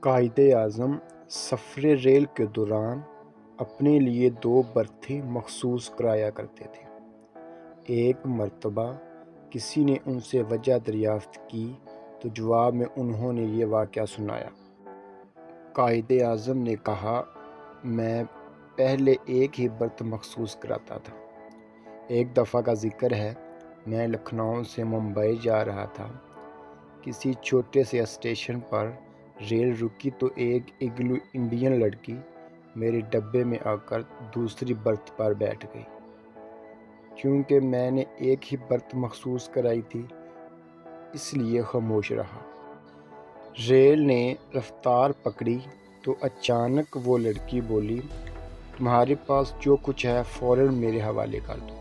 قائد اعظم سفر ریل کے دوران اپنے لیے 2 برتھیں مخصوص کرایا کرتے تھے۔ ایک مرتبہ کسی نے ان سے وجہ دریافت کی تو جواب میں انہوں نے یہ واقعہ سنایا۔ قائد اعظم نے کہا، میں پہلے ایک ہی برتھ مخصوص کراتا تھا۔ ایک دفعہ کا ذکر ہے، میں لکھنؤ سے ممبئی جا رہا تھا۔ کسی چھوٹے سے اسٹیشن پر ریل رکی تو ایک اینگلو انڈین لڑکی میرے ڈبے میں آ کر دوسری برتھ پر بیٹھ گئی۔ کیونکہ میں نے ایک ہی برتھ مخصوص کرائی تھی، اس لیے خاموش رہا۔ ریل نے رفتار پکڑی تو اچانک وہ لڑکی بولی، تمہارے پاس جو کچھ ہے فوراً میرے حوالے کر دو،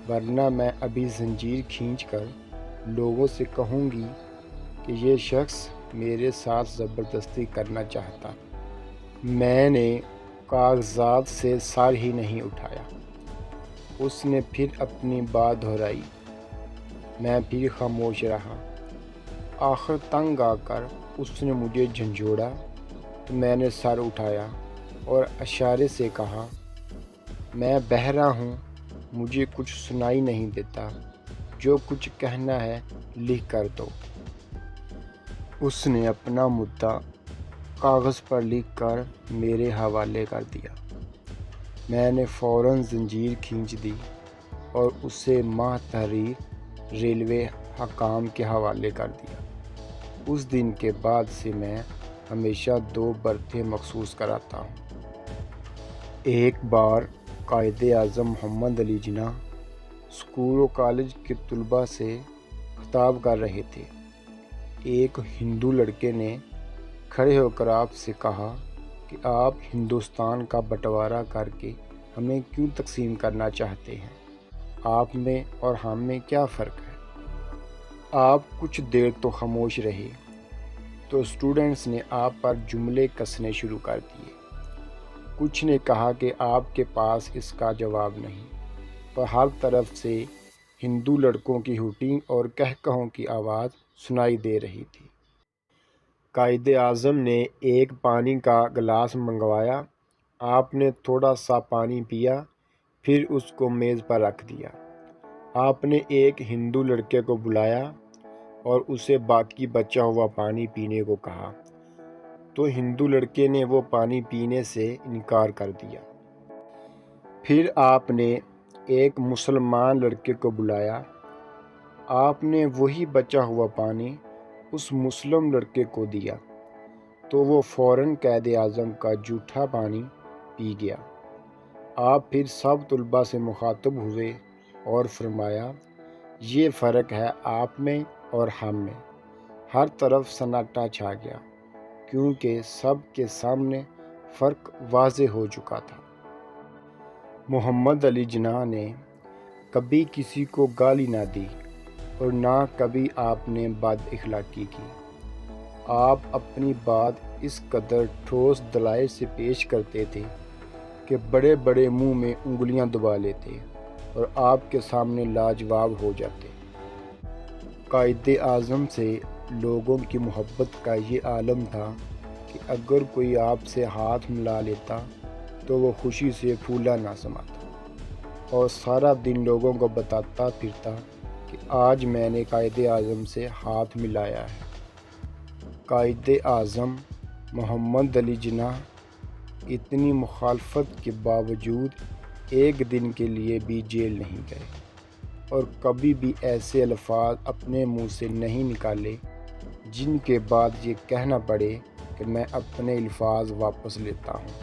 ورنہ میں ابھی زنجیر کھینچ کر لوگوں سے کہوں گی کہ یہ شخص میرے ساتھ زبردستی کرنا چاہتا۔ میں نے کاغذات سے سر ہی نہیں اٹھایا۔ اس نے پھر اپنی بات دہرائی، میں پھر خاموش رہا۔ آخر تنگ آ کر اس نے مجھے جھنجھوڑا تو میں نے سر اٹھایا اور اشارے سے کہا، میں بہرا ہوں، مجھے کچھ سنائی نہیں دیتا، جو کچھ کہنا ہے لکھ کر دو۔ اس نے اپنا مدعا کاغذ پر لکھ کر میرے حوالے کر دیا۔ میں نے فوراً زنجیر کھینچ دی اور اسے ماہ تحریر ریلوے حکام کے حوالے کر دیا۔ اس دن کے بعد سے میں ہمیشہ 2 برتھیں مخصوص کراتا ہوں۔ ایک بار قائد اعظم محمد علی جناح اسکول و کالج کے طلباء سے خطاب کر رہے تھے۔ ایک ہندو لڑکے نے کھڑے ہو کر آپ سے کہا کہ آپ ہندوستان کا بٹوارا کر کے ہمیں کیوں تقسیم کرنا چاہتے ہیں؟ آپ میں اور ہم میں کیا فرق ہے؟ آپ کچھ دیر تو خاموش رہے، تو اسٹوڈنٹس نے آپ پر جملے کسنے شروع کر دیے۔ کچھ نے کہا کہ آپ کے پاس اس کا جواب نہیں، پر ہر طرف سے ہندو لڑکوں کی ہوٹنگ اور قہقہوں کی آواز سنائی دے رہی تھی۔ قائد اعظم نے ایک پانی کا گلاس منگوایا۔ آپ نے تھوڑا سا پانی پیا، پھر اس کو میز پر رکھ دیا۔ آپ نے ایک ہندو لڑکے کو بلایا اور اسے باقی بچا ہوا پانی پینے کو کہا، تو ہندو لڑکے نے وہ پانی پینے سے انکار کر دیا۔ پھر آپ نے ایک مسلمان لڑکے کو بلایا۔ آپ نے وہی بچا ہوا پانی اس مسلم لڑکے کو دیا، تو وہ فوراً قائد اعظم کا جھوٹا پانی پی گیا۔ آپ پھر سب طلباء سے مخاطب ہوئے اور فرمایا، یہ فرق ہے آپ میں اور ہم میں۔ ہر طرف سناٹا چھا گیا، کیونکہ سب کے سامنے فرق واضح ہو چکا تھا۔ محمد علی جناح نے کبھی کسی کو گالی نہ دی اور نہ کبھی آپ نے بد اخلاقی کی۔ آپ اپنی بات اس قدر ٹھوس دلائل سے پیش کرتے تھے کہ بڑے بڑے منہ میں انگلیاں دبا لیتے اور آپ کے سامنے لاجواب ہو جاتے۔ قائد اعظم سے لوگوں کی محبت کا یہ عالم تھا کہ اگر کوئی آپ سے ہاتھ ملا لیتا تو وہ خوشی سے پھولا نہ سماتا اور سارا دن لوگوں کو بتاتا پھرتا کہ آج میں نے قائد اعظم سے ہاتھ ملایا ہے۔ قائد اعظم محمد علی جناح اتنی مخالفت کے باوجود ایک دن کے لیے بھی جیل نہیں گئے اور کبھی بھی ایسے الفاظ اپنے منہ سے نہیں نکالے جن کے بعد یہ کہنا پڑے کہ میں اپنے الفاظ واپس لیتا ہوں۔